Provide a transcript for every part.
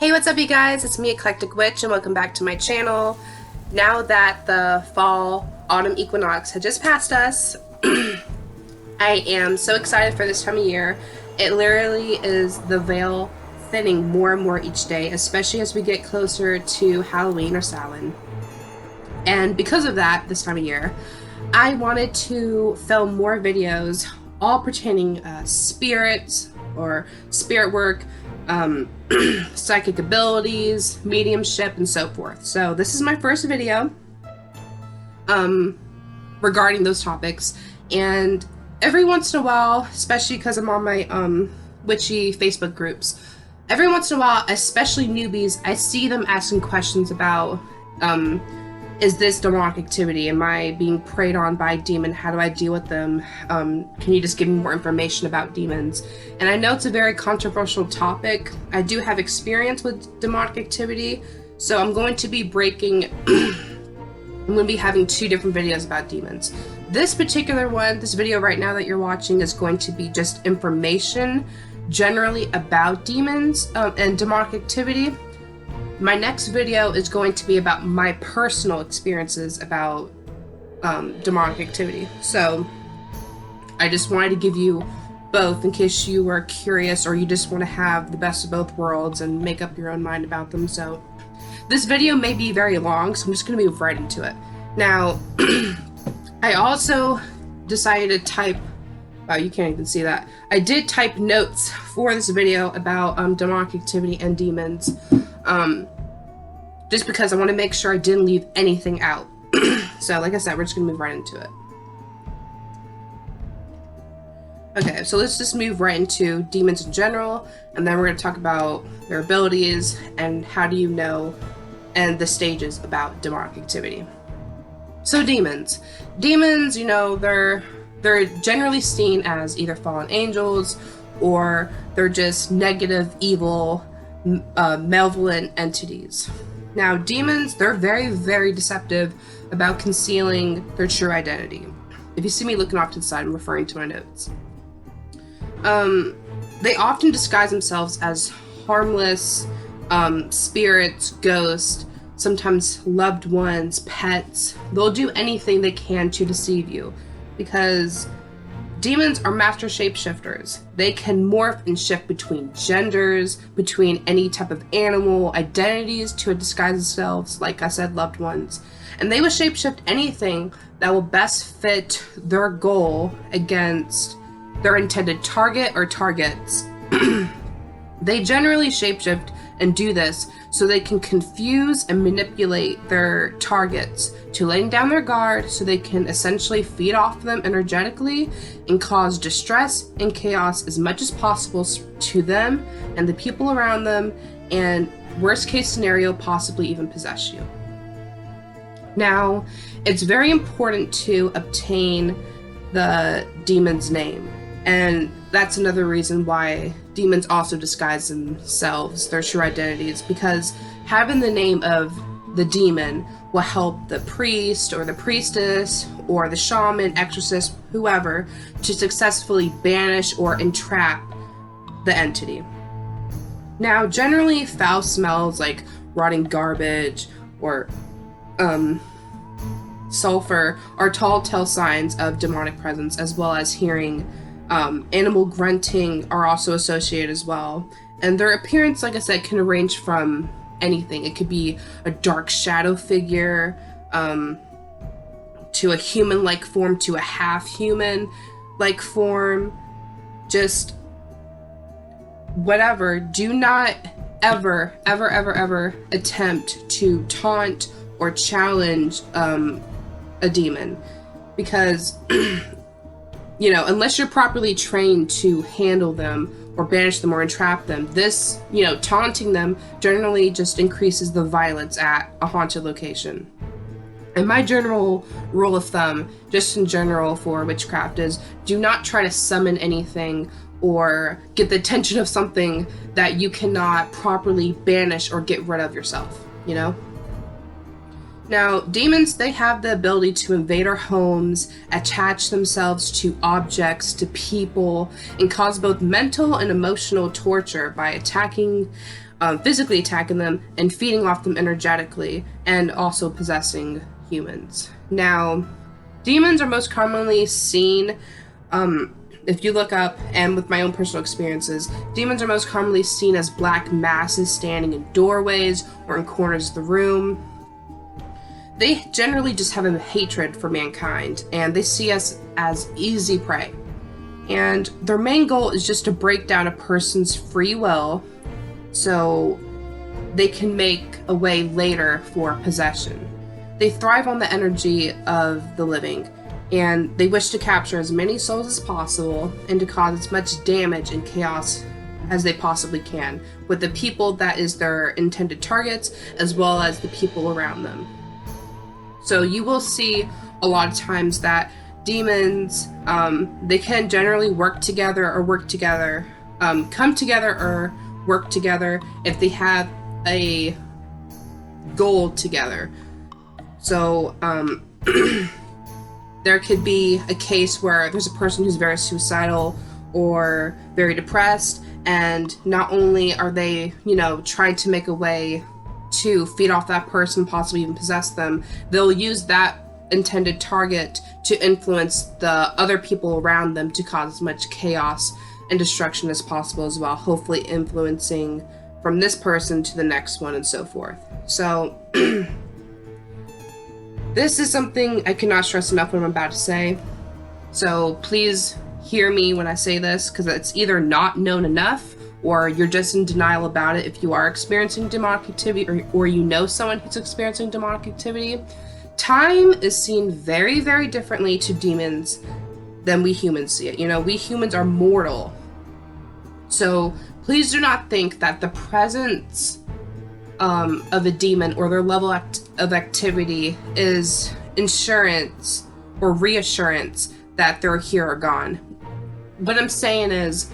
Hey, what's up you guys? It's me, Eclectic Witch, and welcome back to my channel. Now that the fall-autumn equinox had just passed us, I am so excited for this time of year. It literally is the veil thinning more and more each day, especially as we get closer to Halloween or Samhain. And because of that, this time of year, I wanted to film more videos all pertaining spirits or spirit work, psychic abilities, mediumship, and so forth. So this is my first video regarding those topics, and every once in a while, especially because I'm on my witchy Facebook groups, every once in a while, especially newbies, I see them asking questions about is this demonic activity? Am I being preyed on by a demon? How do I deal with them? Can you just give me more information about demons? And I know it's a very controversial topic. I do have experience with demonic activity, so I'm going to be having two different videos about demons. This particular one, this video right now that you're watching, is going to be just information generally about demons and demonic activity. My next video is going to be about my personal experiences about demonic activity. So I just wanted to give you both in case you were curious or you just want to have the best of both worlds and make up your own mind about them. So this video may be very long, so I'm just going to move right into it. Now, I also decided to type, wow, you can't even see that. I did type notes for this video about demonic activity and demons. Just because I want to make sure I didn't leave anything out. So like I said, we're just gonna move right into it. Okay, so let's just move right into demons in general, and then we're gonna talk about their abilities and how do you know, and the stages about demonic activity. So demons, you know, they're generally seen as either fallen angels or they're just negative, evil, malevolent entities. Now, demons, they're very, very deceptive about concealing their true identity. If you see me looking off to the side, I'm referring to my notes. They often disguise themselves as harmless spirits, ghosts, sometimes loved ones, pets. They'll do anything they can to deceive you because demons are master shapeshifters. They can morph and shift between genders, between any type of animal, identities to disguise themselves, like I said, loved ones. And they will shapeshift anything that will best fit their goal against their intended target or targets. They generally shapeshift and do this so they can confuse and manipulate their targets to letting down their guard so they can essentially feed off them energetically and cause distress and chaos as much as possible to them and the people around them, and worst case scenario, possibly even possess you. Now, it's very important to obtain the demon's name, and that's another reason why demons also disguise themselves, their true identities, because having the name of the demon will help the priest or the priestess or the shaman, exorcist, whoever, to successfully banish or entrap the entity. Now, generally, foul smells like rotting garbage or sulfur are telltale signs of demonic presence, as well as hearing. Animal grunting are also associated as well. And their appearance, like I said, can range from anything. It could be a dark shadow figure, to a human-like form, to a half-human-like form. Just whatever. Do not ever, ever, ever, ever attempt to taunt or challenge a demon. Because you know, unless you're properly trained to handle them or banish them or entrap them, this, you know, taunting them generally just increases the violence at a haunted location. And my general rule of thumb, just in general for witchcraft, is do not try to summon anything or get the attention of something that you cannot properly banish or get rid of yourself, you know? Now, demons, they have the ability to invade our homes, attach themselves to objects, to people, and cause both mental and emotional torture by attacking physically attacking them and feeding off them energetically, and also possessing humans. Now, demons are most commonly seen, if you look up, and with my own personal experiences, demons are most commonly seen as black masses standing in doorways or in corners of the room. They generally just have a hatred for mankind, and they see us as easy prey. And their main goal is just to break down a person's free will so they can make a way later for possession. They thrive on the energy of the living, and they wish to capture as many souls as possible and to cause as much damage and chaos as they possibly can with the people that is their intended targets, as well as the people around them. So you will see a lot of times that demons, they can generally work together, come together or work together if they have a goal together. So there could be a case where there's a person who's very suicidal or very depressed, and not only are they, trying to make a way to feed off that person, possibly even possess them, they'll use that intended target to influence the other people around them to cause as much chaos and destruction as possible as well, hopefully influencing from this person to the next one and so forth. So this is something I cannot stress enough what I'm about to say. So please hear me when I say this, because it's either not known enough or you're just in denial about it if you are experiencing demonic activity, or you know someone who's experiencing demonic activity. Time is seen very, very differently to demons than we humans see it. We humans are mortal. So please do not think that the presence of a demon or their level of activity is insurance or reassurance that they're here or gone. What I'm saying is,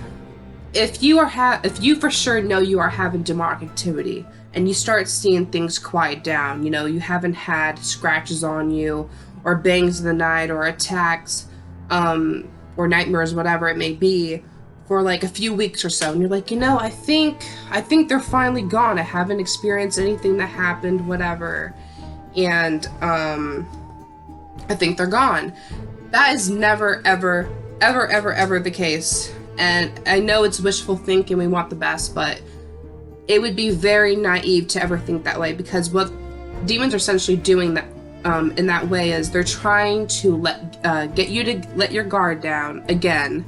if you for sure know you are having demonic activity and you start seeing things quiet down, you haven't had scratches on you or bangs in the night or attacks or nightmares, whatever it may be, for like a few weeks or so, and you're like, I think they're finally gone. I haven't experienced anything that happened, whatever, and I think they're gone. That is never, ever, ever, ever, ever the case. And I know it's wishful thinking, we want the best, but it would be very naive to ever think that way, because what demons are essentially doing that in that way is they're trying to get you to let your guard down again,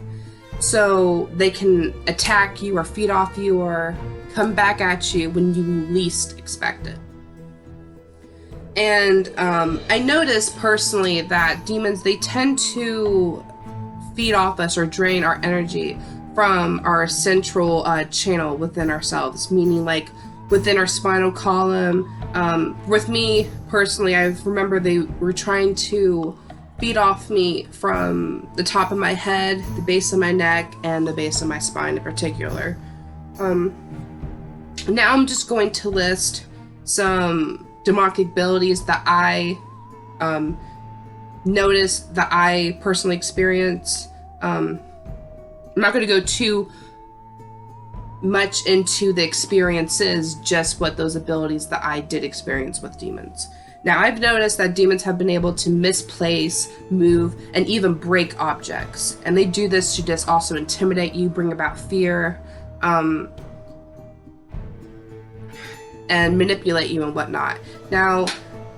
so they can attack you or feed off you or come back at you when you least expect it. And I noticed personally that demons, they tend to feed off us or drain our energy from our central channel within ourselves, meaning like within our spinal column. With me personally, I remember they were trying to feed off me from the top of my head, the base of my neck, and the base of my spine in particular. Now I'm just going to list some demonic abilities that I noticed that I personally experience. I'm not going to go too much into the experiences, just what those abilities that I did experience with demons. Now, I've noticed that demons have been able to misplace, move, and even break objects. And they do this to just also intimidate you, bring about fear, and manipulate you and whatnot. Now,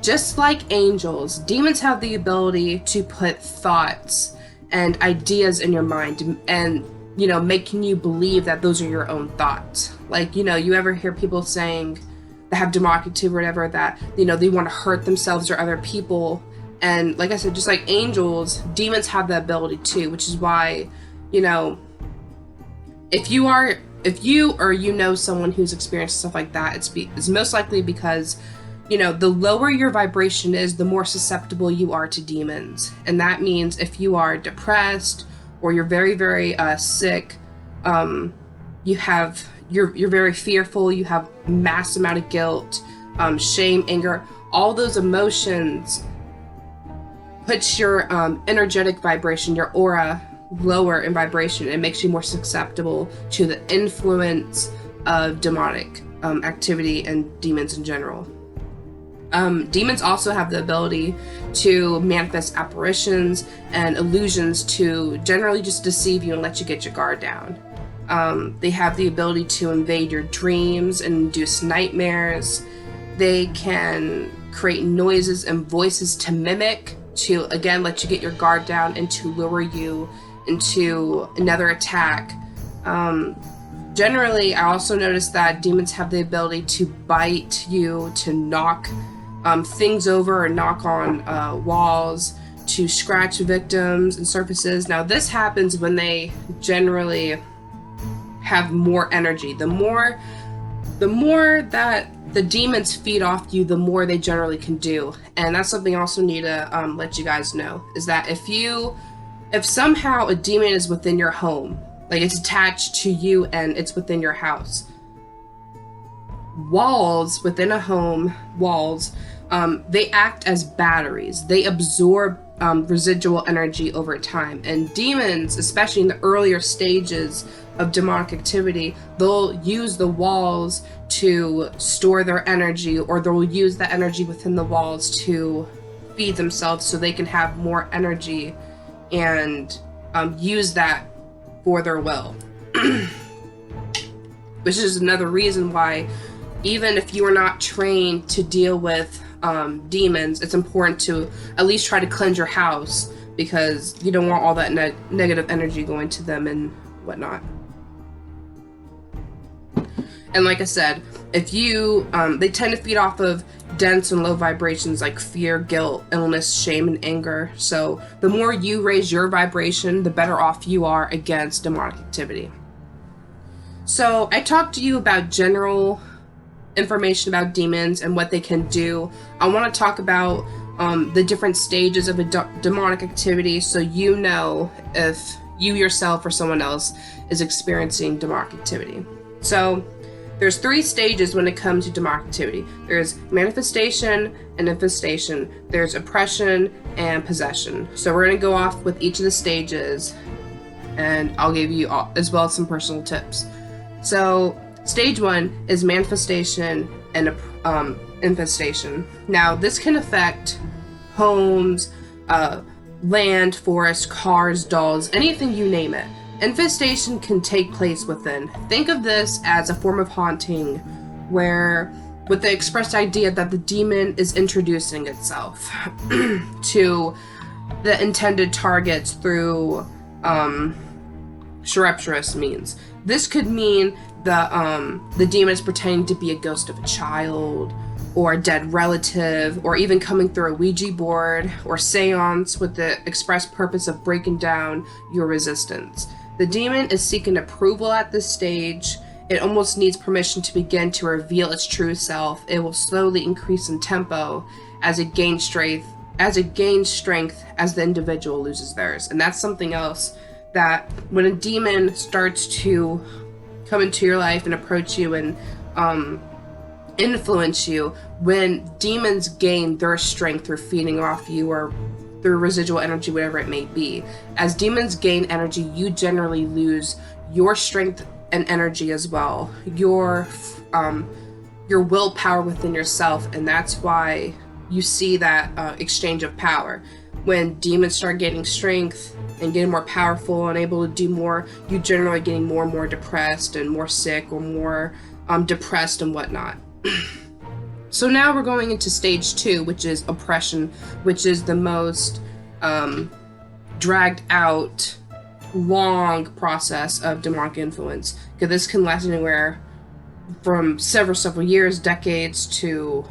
just like angels, demons have the ability to put thoughts and ideas in your mind and, making you believe that those are your own thoughts. Like, you ever hear people saying that have demonic activity or whatever, that, they want to hurt themselves or other people. And like I said, just like angels, demons have the ability too, which is why, if you or someone who's experienced stuff like that, it's most likely because, the lower your vibration is, the more susceptible you are to demons. And that means if you are depressed or you're very, very sick, you're very fearful, you have mass amount of guilt, shame, anger, all those emotions puts your energetic vibration, your aura, lower in vibration. It makes you more susceptible to the influence of demonic activity and demons in general. Demons also have the ability to manifest apparitions and illusions to generally just deceive you and let you get your guard down. They have the ability to invade your dreams and induce nightmares. They can create noises and voices to mimic, to again let you get your guard down and to lure you into another attack. Generally, I also noticed that demons have the ability to bite you, to knock things over or knock on walls, to scratch victims and surfaces. Now, this happens when they generally have more energy. The more that the demons feed off you, the more they generally can do. And that's something I also need to let you guys know, is that if somehow a demon is within your home, like it's attached to you and it's within your house, walls within a home, they act as batteries. They absorb residual energy over time. And demons, especially in the earlier stages of demonic activity, they'll use the walls to store their energy, or they'll use the energy within the walls to feed themselves so they can have more energy and use that for their will. Which is another reason why, even if you are not trained to deal with demons, it's important to at least try to cleanse your house, because you don't want all that negative energy going to them and whatnot. And like I said, if you, they tend to feed off of dense and low vibrations like fear, guilt, illness, shame, and anger. So the more you raise your vibration, the better off you are against demonic activity. So I talked to you about general information about demons and what they can do. I want to talk about the different stages of a demonic activity, so you know if you yourself or someone else is experiencing demonic activity. So there's 3 stages when it comes to demonic activity. There's manifestation and infestation. There's oppression and possession. So we're going to go off with each of the stages, and I'll give you all, as well as some personal tips. So stage 1 is manifestation and infestation. Now, this can affect homes, land, forest, cars, dolls, anything, you name it. Infestation can take place within. Think of this as a form of haunting, where with the expressed idea that the demon is introducing itself to the intended targets through surreptitious means. This could mean the demon is pretending to be a ghost of a child, or a dead relative, or even coming through a Ouija board or seance with the express purpose of breaking down your resistance. The demon is seeking approval at this stage. It almost needs permission to begin to reveal its true self. It will slowly increase in tempo as it gains strength as the individual loses theirs. And that's something else, that when a demon starts to come into your life and approach you and influence you, when demons gain their strength through feeding off you or through residual energy, whatever it may be, as demons gain energy, you generally lose your strength and energy as well, your willpower within yourself. And that's why you see that exchange of power. When demons start getting strength and getting more powerful and able to do more, you generally getting more and more depressed and more sick, or more depressed and whatnot. So now we're going into stage 2, which is oppression, which is the most dragged out, long process of demonic influence. Because this can last anywhere from several years, decades, to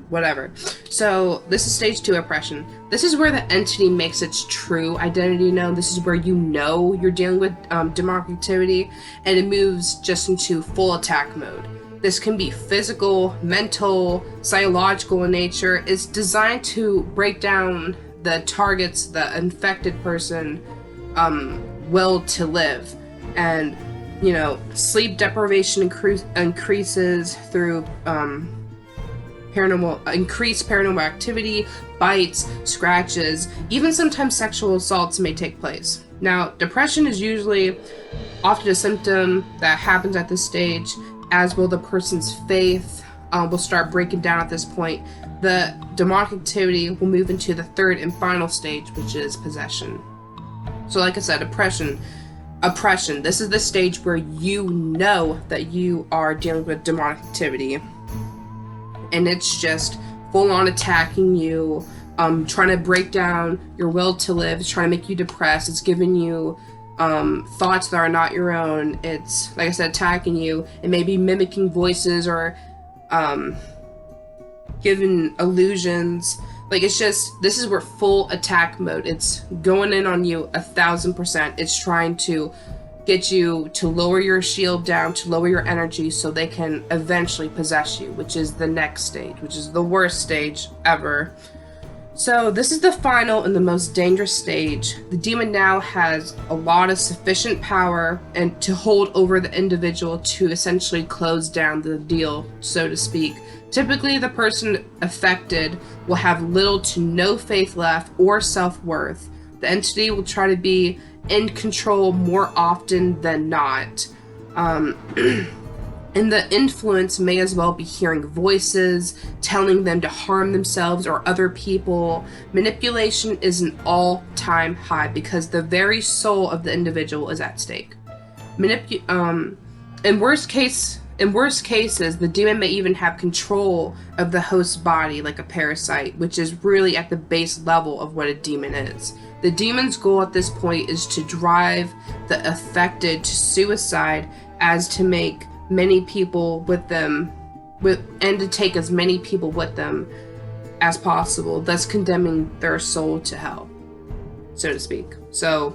whatever. So this is stage 2, oppression. This is where the entity makes its true identity known. This is where you know you're dealing with demonic activity, and it moves just into full attack mode. This can be physical, mental, psychological in nature. It's designed to break down the target's, the infected person, will to live. And, sleep deprivation increases through increased paranormal activity, bites, scratches, even sometimes sexual assaults may take place. Now, depression is usually often a symptom that happens at this stage. as will the person's faith. Will start breaking down at this point. The demonic activity will move into the third and final stage, which is possession. So like I said, oppression. This is the stage where you know that you are dealing with demonic activity. And it's just full on attacking you, trying to break down your will to live. It's trying to make you depressed. It's giving you thoughts that are not your own. It's, like I said, attacking you. It may be mimicking voices or giving illusions. Like, it's just, this is where full attack mode. It's going in on you 1,000%. It's trying to get you to lower your shield down, to lower your energy so they can eventually possess you, which is the next stage, which is the worst stage ever. So this is the final and the most dangerous stage. The demon now has a lot of sufficient power and to hold over the individual to essentially close down the deal, so to speak. Typically, the person affected will have little to no faith left or self-worth. The entity will try to be in control more often than not. And the influence may as well be hearing voices, telling them to harm themselves or other people. Manipulation is an all-time high because the very soul of the individual is at stake. In worst cases, the demon may even have control of the host's body like a parasite, which is really at the base level of what a demon is. The demon's goal at this point is to drive the affected to suicide as to make many people with them, and to take as many people with them as possible, thus condemning their soul to hell, so to speak. So,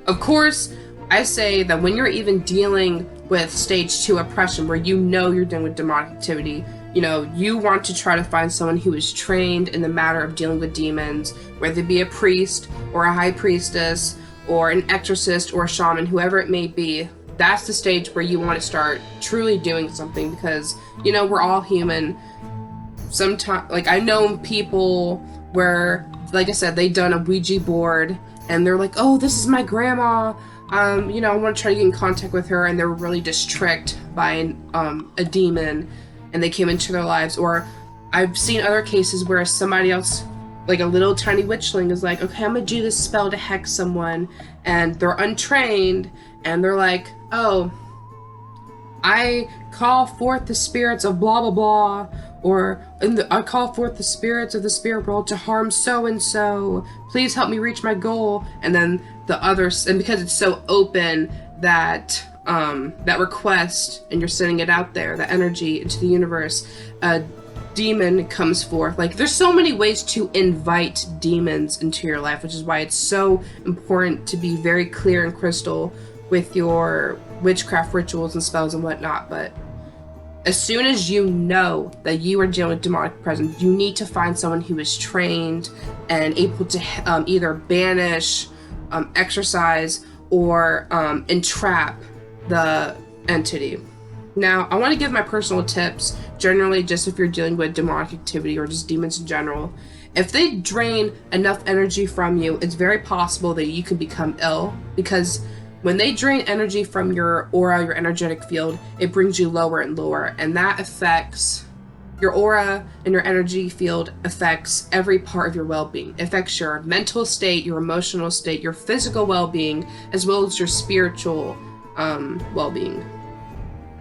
of course, I say that when you're even dealing with stage 2 oppression, where you know you're dealing with demonic activity, you want to try to find someone who is trained in the matter of dealing with demons, whether it be a priest or a high priestess or an exorcist or a shaman, whoever it may be. That's the stage where you want to start truly doing something, because, we're all human. Sometimes, like, I know people where, like I said, they've done a Ouija board and they're like, oh, this is my grandma. I want to try to get in contact with her, and they were really just tricked by a demon, and they came into their lives. Or I've seen other cases where somebody else, like a little tiny witchling, is like, okay, I'm gonna do this spell to hex someone, and they're untrained, and they're like, oh, I call forth the spirits of blah blah blah, or I call forth the spirits of the spirit world to harm so and so. Please help me reach my goal. And then the others, and because it's so open, that that request, and you're sending it out there, the energy into the universe, a demon comes forth. Like, there's so many ways to invite demons into your life, which is why it's so important to be very clear and crystal with your witchcraft rituals and spells and whatnot. But as soon as you know that you are dealing with demonic presence, you need to find someone who is trained and able to either banish, exorcise, or entrap the entity. Now, I want to give my personal tips, generally just if you're dealing with demonic activity or just demons in general. If they drain enough energy from you, it's very possible that you can become ill, because when they drain energy from your aura, your energetic field, it brings you lower and lower, and that affects your aura, and your energy field affects every part of your well-being. It affects your mental state, your emotional state, your physical well-being, as well as your spiritual well-being.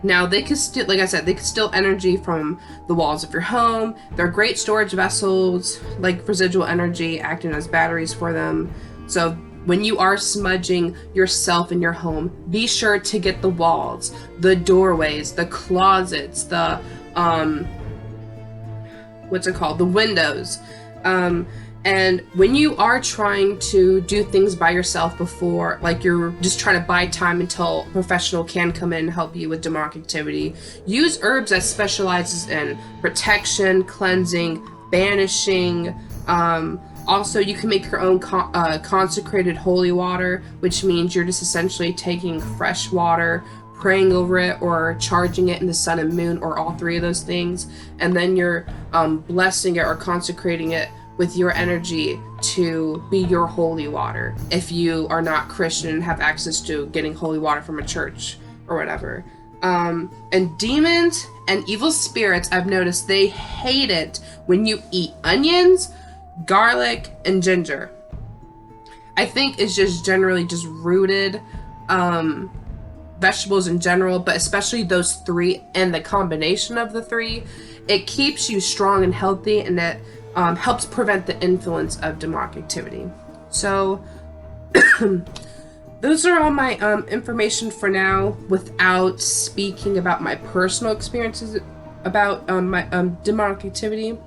Now, they could still, like I said, they could steal energy from the walls of your home. They're great storage vessels, like residual energy, acting as batteries for them. So when you are smudging yourself in your home, be sure to get the walls, the doorways, the closets, the the windows. And when you are trying to do things by yourself before, like you're just trying to buy time until a professional can come in and help you with demonic activity, use herbs that specializes in protection, cleansing, banishing. Also, you can make your own consecrated holy water, which means you're just essentially taking fresh water, praying over it, or charging it in the sun and moon, or all three of those things, and then you're blessing it or consecrating it with your energy to be your holy water, if you are not Christian and have access to getting holy water from a church or whatever. And demons and evil spirits, I've noticed they hate it when you eat onions, garlic, and ginger. I think it's just generally just rooted vegetables in general, but especially those three and the combination of the three, it keeps you strong and healthy, and it helps prevent the influence of demonic activity. So those are all my information for now, without speaking about my personal experiences about my demonic activity.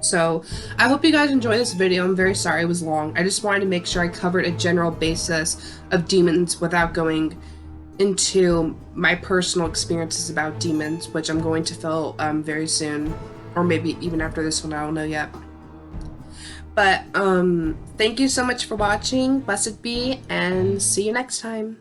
So I hope you guys enjoy this video. I'm very sorry it was long. I just wanted to make sure I covered a general basis of demons without going into my personal experiences about demons, which I'm going to film very soon, or maybe even after this one, I don't know yet. But thank you so much for watching. Blessed be, and see you next time.